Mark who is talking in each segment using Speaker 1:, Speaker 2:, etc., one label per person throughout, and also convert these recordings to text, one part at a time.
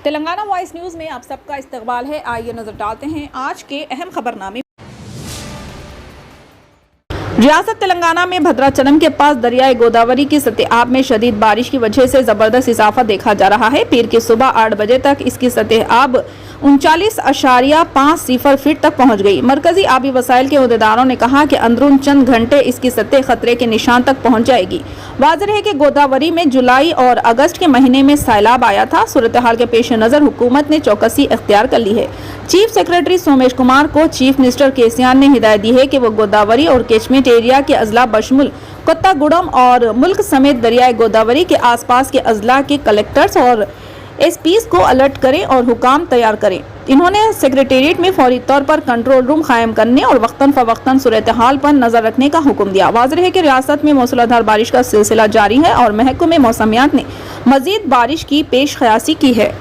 Speaker 1: Telangana voice news में आप सबका इस्तकबाल है। आइए नजर डालते हैं आज के अहम खबरनामे। रियासत तेलंगाना में भद्राचलम के पास दरियाए गोदावरी की सतह आब में शदीद बारिश की वजह से जबरदस्त इजाफा देखा जा रहा है। पीर की सुबह 8 बजे तक इसकी सतह आब 39.50 फीट तक पहुंच गई। मरकजी आबी वसाइल के अहदेदारों ने कहा कि अंदरून चंद घंटे इसकी सतह खतरे के निशान तक पहुंच जाएगी। वाज़ेह है कि गोदावरी में जुलाई और अगस्त के महीने में सैलाब आया था। सूरत हाल के पेश नज़र हुकूमत ने चौकसी इख्तियार कर ली है। चीफ सेक्रेटरी सोमेश कुमार को चीफ मिनिस्टर केसीआर ने हिदायत दी है कि वो गोदावरी और कैचमेंट एरिया के अजला बशमुल कोत्तागुडम और मुल्क समेत दरियाए गोदावरी के आसपास के अजला के कलेक्टर्स और एसपीज को अलर्ट करें और हुकाम तैयार करें। इन्होंने सेक्रेटेरिएट में फौरी तौर पर कंट्रोल रूम कायम करने और वक्तन फवक्तन सूरत हाल पर नजर रखने का हुक्म दिया। वाज़ेह है कि रियासत में मूसलाधार बारिश का सिलसिला जारी है और महकमे मौसमियात ने मजीद बारिश की पेश ख्यासी की है।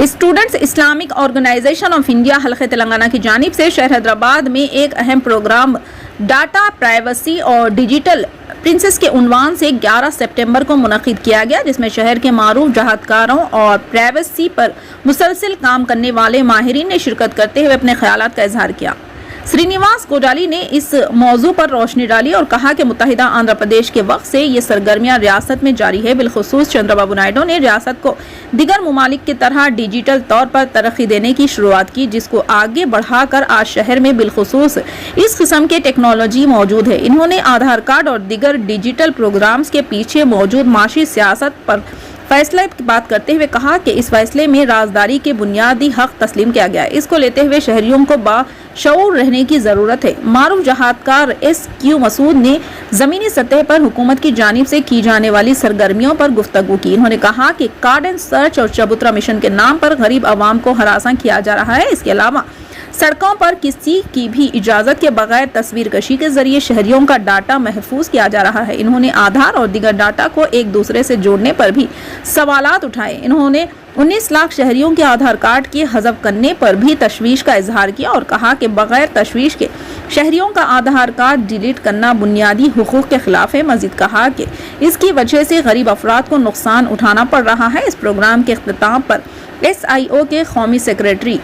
Speaker 1: Students Islamic organisation of India हल्के तेलंगाना की जानिब से शहर हैदराबाद में एक अहम प्रोग्राम डाटा प्राइवेसी और डिजिटल प्रिंसेस के उन्वान से 11 सितंबर को मुनक़िद किया गया, जिसमें शहर के मारूफ जहादकारों और प्राइवेसी पर मुसलसल काम करने वाले माहिरीन ने शिरकत करते हुए अपने ख्यालात का इजहार किया। श्रीनिवास कोडाली ने इस मौजू पर रोशनी डाली और कहा कि मुत्तहिदा आंध्र प्रदेश के वक्त से ये सरगर्मियां रियासत में जारी है। बिलखुसूस चंद्रबाबू नायडू ने रियासत को दिगर ममालिक की तरह डिजिटल तौर पर तरक्की देने की शुरुआत की, जिसको आगे बढ़ाकर आज शहर में बिलखुसूस इस किस्म के टेक्नोलॉजी मौजूद है। इन्होंने आधार कार्ड और दिगर डिजिटल प्रोग्राम्स के पीछे मौजूद माशी सियासत पर फैसले की बात करते हुए कहा कि इस फैसले में राजदारी के बुनियादी हक तस्लीम किया गया है। इसको लेते हुए शहरियों को बाशऊर रहने की जरूरत है। मारूफ जहादकार SQ मसूद ने जमीनी सतह पर हुकूमत की जानिब से की जाने वाली सरगर्मियों पर गुफ्तगू की। उन्होंने कहा कि कार्ड एंड सर्च और चबूतरा मिशन के नाम पर गरीब आवाम को हरासा किया जा रहा है। इसके अलावा सड़कों पर किसी की भी इजाजत के बगैर तस्वीर कशी के जरिए शहरियों का डाटा महफूज किया जा रहा है। इन्होंने आधार और दिगर डाटा को एक दूसरे से जोड़ने पर भी सवालात उठाए। इन्होंने 19 लाख शहरियों के आधार कार्ड के हज़फ करने पर भी तशवीश का इजहार किया और कहा कि बगैर तशवीश के शहरियों का आधार कार्ड डिलीट करना बुनियादी हुकूक के खिलाफ है। मजीद कहा कि इसकी वजह से गरीब अफराद को नुकसान उठाना पड़ रहा है। इस प्रोग्राम के इख्तिताम पर SIO के कौमी सेक्रेटरी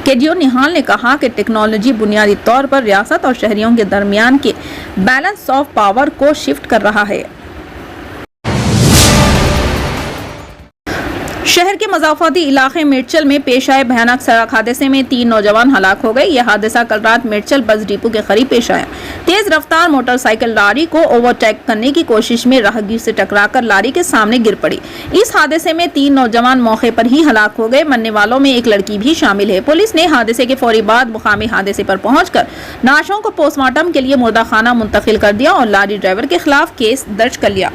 Speaker 1: केडियो निहाल ने कहा कि टेक्नोलॉजी बुनियादी तौर पर रियासत और शहरियों के दरमियान के बैलेंस ऑफ पावर को शिफ्ट कर रहा है। शहर के मजाफाती इलाके मिर्चल में पेश आए भयानक सड़क हादसे में 3 नौजवान हलाक हो गए। यह हादसा कल रात मिर्चल बस डिपो के करीब पेश आया। तेज रफ्तार मोटरसाइकिल लारी को ओवरटेक करने की कोशिश में राहगीर से टकराकर लारी के सामने गिर पड़ी। इस हादसे में 3 नौजवान मौके पर ही हलाक हो गए। मरने वालों में एक लड़की भी शामिल है। पुलिस ने हादसे के फौरी बाद मुकामी हादसे पर पहुंचकर नाशों को पोस्टमार्टम के लिए मुर्दा खाना मुंतकिल कर दिया और लारी ड्राइवर के खिलाफ केस दर्ज कर लिया।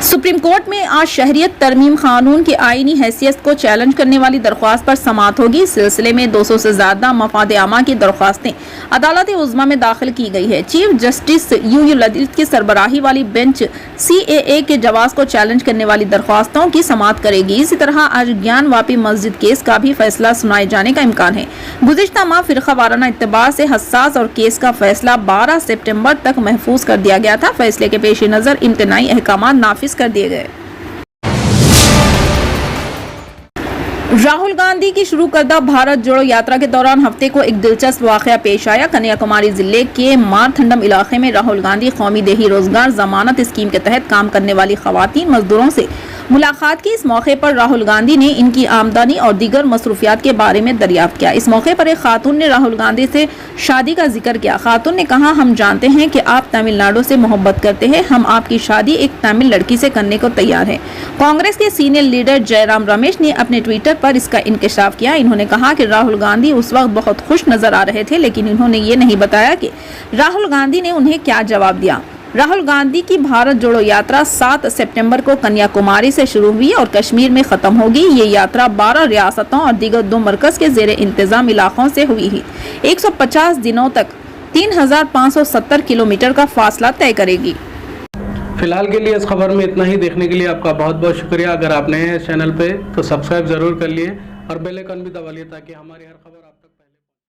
Speaker 1: सुप्रीम कोर्ट में आज शहरियत तरमीम कानून की आईनी हैसियत को चैलेंज करने वाली दरख्वास्त पर समाअत होगी। इस सिलसिले में 200 से ज्यादा मफाद आमा की दरख्वास्तें अदालत उज़्मा में दाखिल की गई है। चीफ जस्टिस UU ललित की सरबराही वाली बेंच CAA के जवाब को चैलेंज करने वाली दरख्वास्तों की समाअत करेगी। इसी तरह आज ज्ञान वापी मस्जिद केस का भी फैसला सुनाए जाने का इम्कान है। गुज़िश्ता माह फिरका वाराना इत्तेबार से हसास और केस का फैसला 12 सितंबर तक महफूज कर दिया गया था। फैसले के पेश नज़र इम्तनाई अहकाम नाफिज कर दिए गए। राहुल गांधी की शुरू करदा भारत जोड़ो यात्रा के दौरान हफ्ते को एक दिलचस्प वाकया पेश आया। कन्याकुमारी जिले के मारथंडम इलाके में राहुल गांधी कौमी देही रोजगार जमानत स्कीम के तहत काम करने वाली खवातीन मजदूरों से मुलाकात की। इस मौके पर राहुल गांधी ने इनकी आमदनी और दीगर मसरूफियात के बारे में दरियाफ्त किया। इस मौके पर एक खातून ने राहुल गांधी से शादी का जिक्र किया। खातून ने कहा, हम जानते हैं कि आप तमिलनाडु से मोहब्बत करते हैं, हम आपकी शादी एक तमिल लड़की से करने को तैयार हैं। कांग्रेस के सीनियर लीडर जयराम रमेश ने अपने ट्विटर पर इसका इंकशाफ किया। इन्होंने कहा कि राहुल गांधी उस वक्त बहुत खुश नजर आ रहे थे, लेकिन इन्होंने ये नहीं बताया कि राहुल गांधी ने उन्हें क्या जवाब दिया। राहुल गांधी की भारत जोड़ो यात्रा 7 सितंबर को कन्याकुमारी से शुरू हुई और कश्मीर में खत्म होगी। ये यात्रा 12 रियासतों और दीगर 2 मरकज के जेर इंतजाम इलाकों से हुई ही 150 दिनों तक 3570 किलोमीटर का फासला तय करेगी।
Speaker 2: फिलहाल के लिए इस खबर में इतना ही। देखने के लिए आपका बहुत बहुत शुक्रिया। अगर आप नए हैं चैनल पे तो सब्सक्राइब जरूर कर लिए और बेल आइकन भी दबा लिए ताकि हमारी हर खबर